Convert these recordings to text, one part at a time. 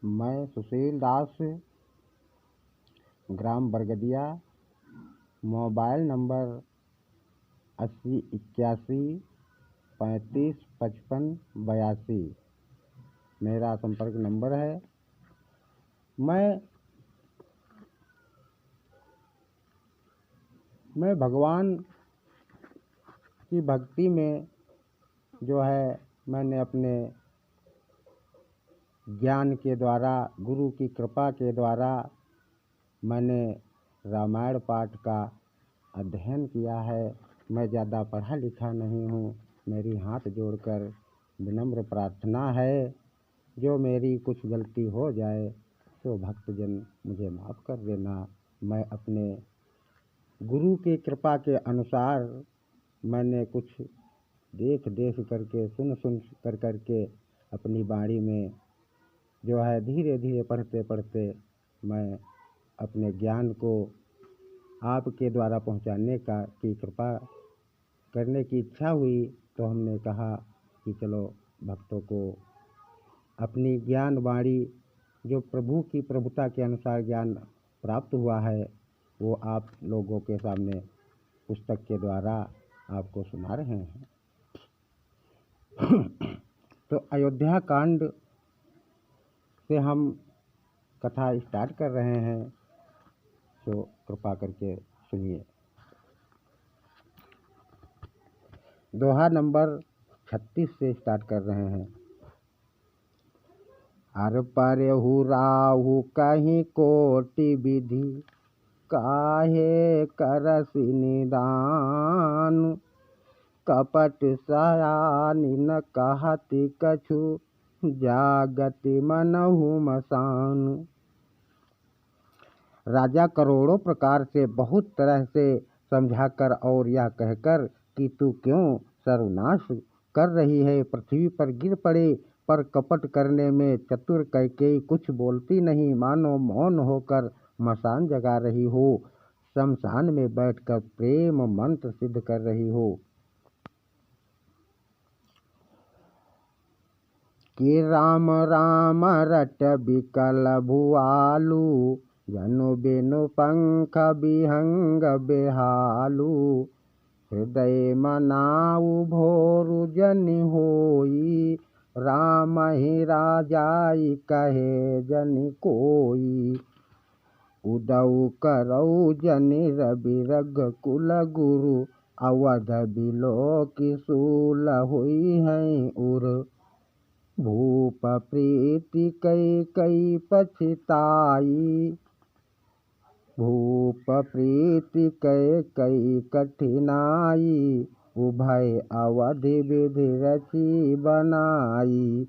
मैं सुशील दास, ग्राम Bargadiya, mobile number 8081355582 मेरा संपर्क नंबर है। मैं भगवान की भक्ति में जो है मैंने अपने ज्ञान के द्वारा, गुरु की कृपा के द्वारा मैंने रामायण पाठ का अध्ययन किया है। मैं ज़्यादा पढ़ा लिखा नहीं हूँ। मेरी हाथ जोड़कर विनम्र प्रार्थना है, जो मेरी कुछ गलती हो जाए तो भक्तजन मुझे माफ़ कर देना। मैं अपने गुरु की कृपा के अनुसार मैंने कुछ देख करके, सुन करके अपनी वाणी में जो है धीरे धीरे पढ़ते मैं अपने ज्ञान को आपके द्वारा पहुंचाने की कृपा करने की इच्छा हुई। तो हमने कहा कि चलो भक्तों को अपनी ज्ञान वाणी, जो प्रभु की प्रभुता के अनुसार ज्ञान प्राप्त हुआ है, वो आप लोगों के सामने पुस्तक के द्वारा आपको सुना रहे हैं। तो अयोध्या कांड से हम कथा स्टार्ट कर रहे हैं, तो कृपा करके सुनिए। दोहा नंबर 36 से स्टार्ट कर रहे हैं। अर परहु राहु कहीं कोटि विधि, काहे करसि निदान। कपट सयानी न कहति कछु, जागति मनहु मसान। राजा करोड़ों प्रकार से, बहुत तरह से समझाकर और यह कहकर कि तू क्यों सर्वनाश कर रही है, पृथ्वी पर गिर पड़े, पर कपट करने में चतुर कैकेयी कुछ बोलती नहीं, मानो मौन होकर मसान जगा रही हो, शमशान में बैठकर प्रेम मंत्र सिद्ध कर रही हो। कि राम राम रट बिकल भुआलू, जनु बिनु पंख बिहंग बेहालू। हृदय मनाऊ भोरु जनि होई, राम ही राजाई कहे जनि कोई। उदऊ करऊ जनि रवि रघुकुल गुरु, अवध बिलोक सूल हुई हैं उर। भूप प्रीति कई पछिताई, भूप प्रीति कई कठिनाई। उभय अवधि विधि रची बनाई,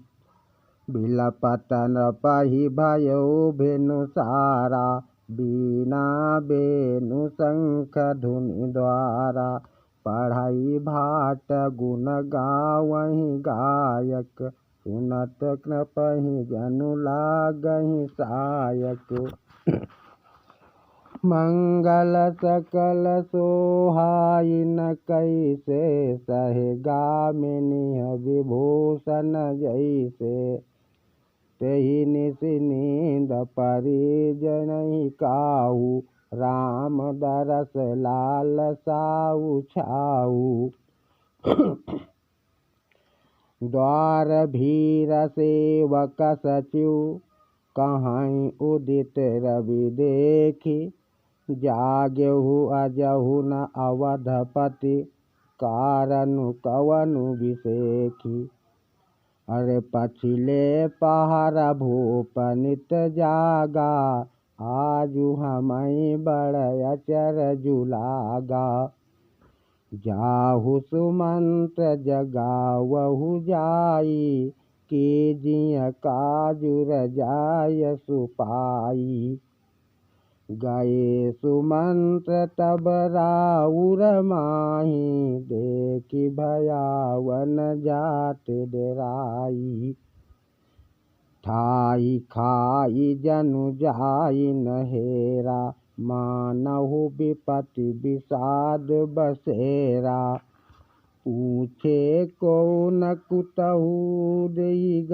बिलपत नृपहि भयो भेनु सारा। बीना बेनु शंख धुनि द्वारा, पढ़ई भाट गुण गावहीं गायक। सुनत कृपहि जनु लागहि सायक। मंगल सकल सोहाई न कैसे, सहे गामिनी विभूषण जैसे। तेहि निसि नींद परिजनहि काहू, राम दरस लालसाऊ छाऊ। द्वार भीर सेवक सचिव, कहीं उदित रवि देखी। जागेहु अजहु न अवधपति, कारनु कवनु विसेखी। अरे पछिले पहर भूप नित जागा, आजु हमई बड़ अचर जुलागा। जाहु सुमंत्र जगावहु जाई, कीजिए काजु रजाय सुपाई। गए सुमंत्र तब राउर माही, देखी भयावन जात डेराई। ठाई खाई जनु जाई नहेरा, मानहु विपति विषाद बसेरा। पूछे को न कुतहु देई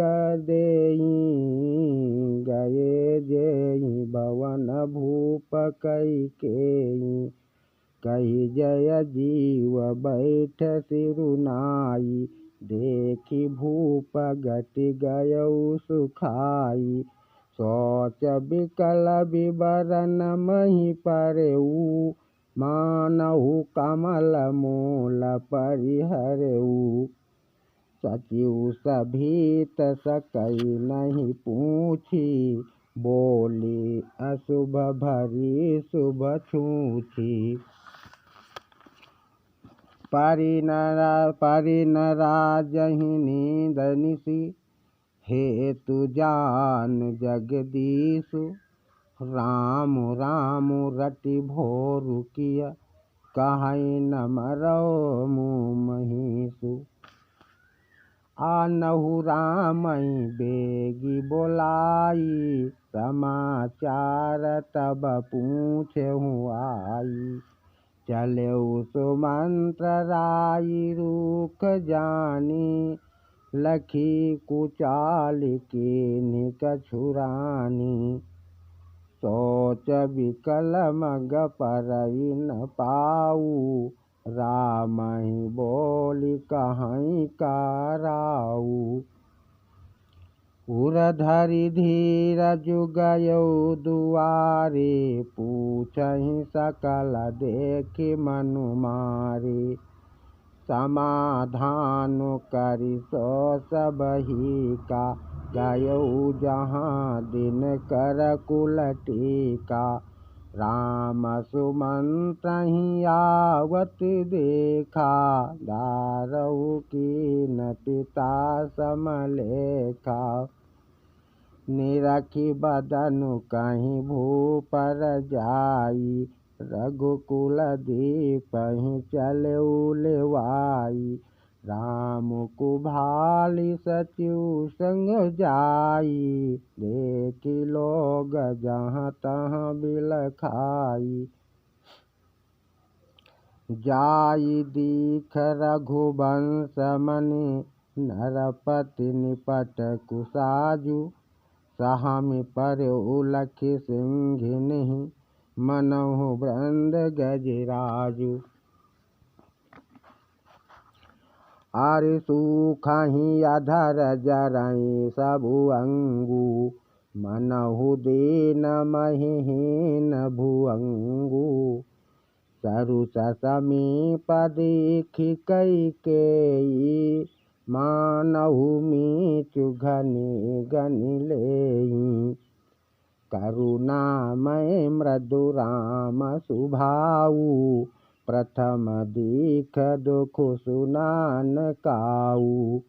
गए जेहि भवन भूप कैकेयी। कही जय जीव बैठ सिरुनाई देखी भूप गति गयउ सुखाई। सोच विकल विवरण मही परेऊ मानहु कमल मूल परिहरेऊ। सचिव सभीत सकई नहीं पूछी बोली अशुभ भरी शुभ छूछी। परिनरा जहि नींद निसी हेतु जान जगदीशु। राम राम रटि भोरु किया कहीं न मरो मुँह महिषु। आनहु रामई बेगी बोलाई समाचार तब पूछहु आई। चलेउ सुमंत्र राई रूख जानी लखी कुचाल कीन्ही कछुरानी। सोच विकल मग परई न पाऊ रामहि बोली कहीं कराऊ। उर धरि धीरजु गयउ दुआरे पूछहि सकल देखि मनु मारे। समाधान करि सो सबही का गयउ जहाँ दिन कर कुल टीका। राम सुमंत्रहि आवत देखा दारहु कीन पिता समलेखा। निरखी बदनु कहीं भूपर जाई रघुकुल दीपहि चलेउ लेवाई। राम कुभाली सचिव संग जाई देखी लोग जहाँ तहाँ बिलखाई। जाई दीख रघुवंश मनि नरपति निपट कुसाजु। सहामी पर्यु लखी सिंहिनिहि मनहु वृंद गजराजु। आरि सुखहि अधर जरई सबु अंगु मनहु दीन महिहीन भुअंगु। सरुस समीप देखि कैकेयी मानहु मीचु घनी घनी लेई। करुणामय मृदु राम सुभाऊ प्रथम दीख दुख सुनान काऊ।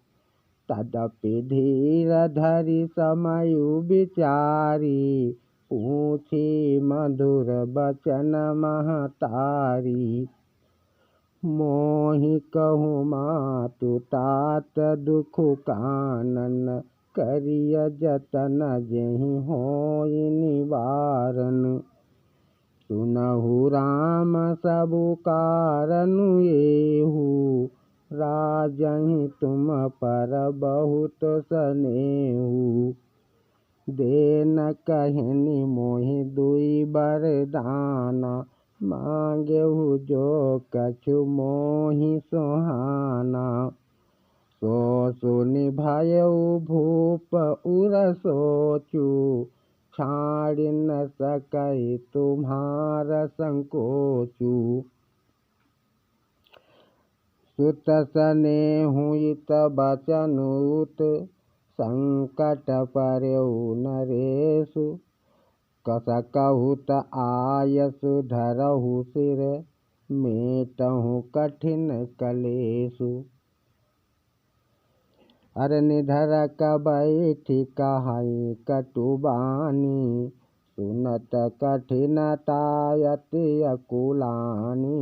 तदपि धीर धरि समयु विचारी पूछी मधुर बचन महतारी। मोहि कहूँ मातु तात दुख कानन करिय जतन जेहि होई निवारन। सुनहु राम सबु कारनु एहु राजहि तुम पर बहुत स्नेहु। देन कहनी मोहि दुई बरदाना मांगेहु जो कछु मोहि सुहाना। सो सुनि भयउ भूप उर सोचु छाड़ि न सकै तुम्हार संकोचु। सुत स्नेहु इत बचनुत संकट पर्यउ नरेशु। कसकहु त आयसु धरहु सिर मेटहु कठिन कलेशु। अर निधरक बैठि कहई कटुबानी सुनत कठिनतायति अकुलानी।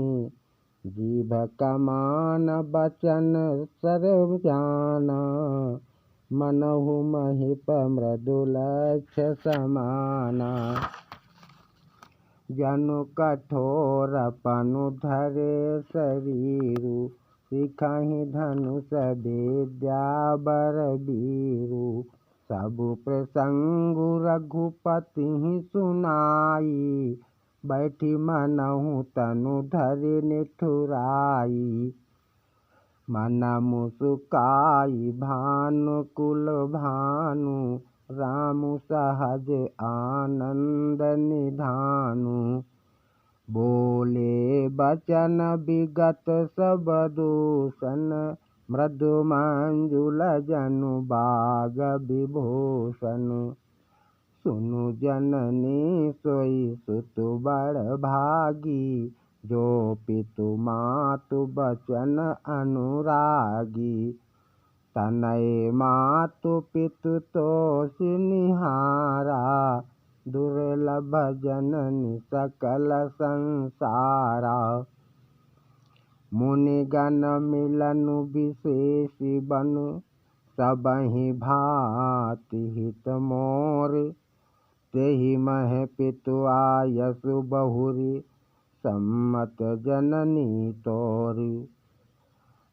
जीभ कमान बचन सर्व जाना मनहु महिप मृदुलक्ष समाना। जनु कठोर पनु धरे शरीरु सिखाही धनुष विद्या बर बीरू। सब प्रसंग रघुपति सुनाई। बैठी मनहु तनु धरि निठुराई। मन मुसुकाई भानु कुल भानु। राम सहज आनंद निधानु। बोले बचन विगत सब दूषण। मृदु मंजुल जनु बाग विभूषण। सुनु जननी सोई सुत बड़ भागी। जो पितु मातु बचन अनुरागी। तनय मातु पितु तोष निहारा। दुर्लभ जननी सकल संसारा। मुनिगण मिलनु विशेष बनु। सबहि भांति हित मोर। तेहि मह पितु आयसु बहुरी। सम्मत जननी तोरी।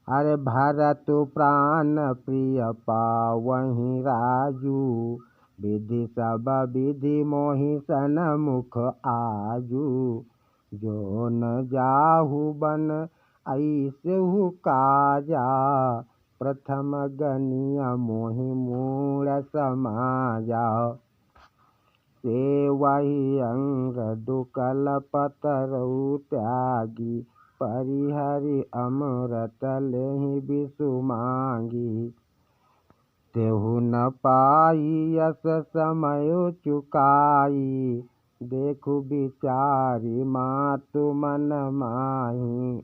अरे भरतु प्राण प्रिय पावहि राजू। विधि सब विधि मोहि सन्मुख आजू। जो न जाहु बन ऐसहु काजा। प्रथम गनिय मोहि मूढ़ समाजा। सेवहि अंग दुकल पतरउ त्यागी। परिहरि अमृत लेहि विषु मांगी। तेहु न पाई यस समय चुकाई। देखु बिचारी मातु मन माही।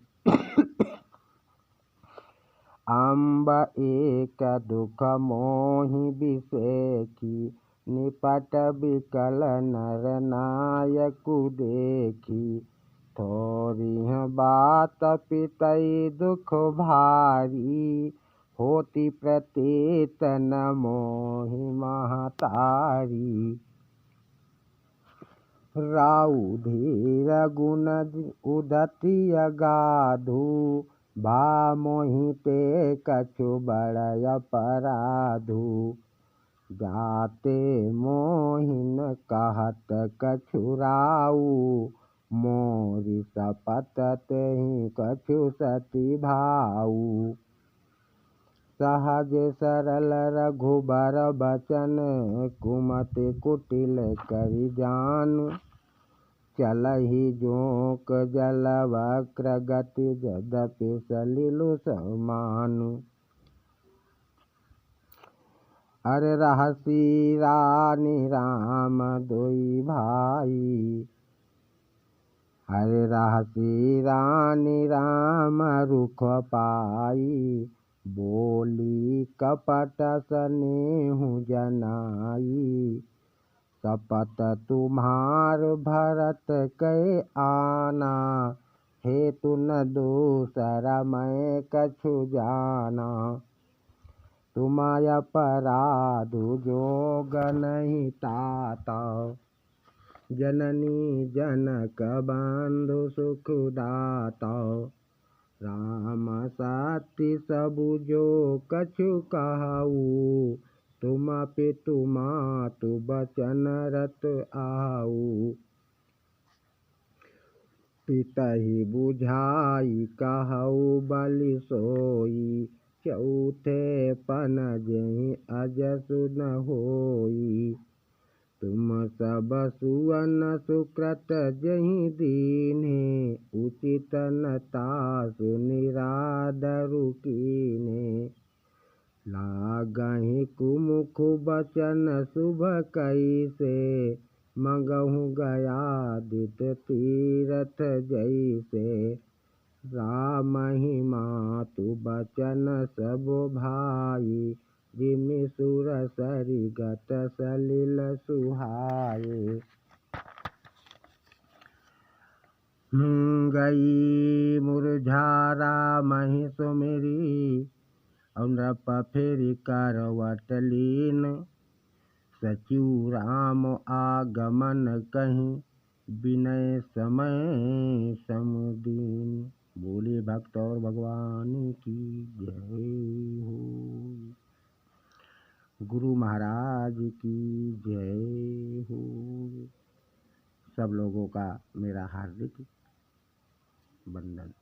अम्ब एक दुख मोहि बिसेखी। निपट बिकल नर नायकु देखी। थोरिह बात पितई दुख भारी। होती प्रतीत न मोहि महतारी। राउ धीर गुण उदति अगाधु। बा मोहि ते कछु बड़ अपराधु। जाते मोहिन कहत कछु राउ। मोरि सपत तेहि कछु सती भाऊ। सहज सरल रघुबर बचन। कुमति कुटिल करि जान। चलहि जोक जल वक्र गति। यद्यपि सलिलु समान। अरे रहसी रानी राम दोई भाई। हरे रहसी रानी राम रुख पाई। बोली कपट स्नेहु जनाई। सपत तुम्हार भरत कै आना। हेतु न दूसरा मैं कछु जाना। तुम अपराधु जोग नहीं ताता। जननी जनक बंधु सुखदाता। राम सत्य सबु जो कछु कहऊ। तुम पितु मातु बचन रत आऊ। पितहि बुझाई कहऊ बलि सोई। चौथे पन जेहि अजसु न होई। तुम सब सुवन सुकृत जहि दीन्हे। उचित न तासु निरादरु कीन्हे। लागहि कुमुख बचन शुभ कैसे। मगहु गयादित तीरथ जैसे। रामहि मातु बचन सब भाई। जिमि सुर सरिगत सलिल सुहाए। गई मुरझारा महि सुमिरी। और नृप फेरि करवट लीन। सचिव राम आगमन कहीं। विनय समय समुदीन। बोले भक्त और भगवान की जय हो। गुरु महाराज की जय हो। सब लोगों का मेरा हार्दिक वंदन।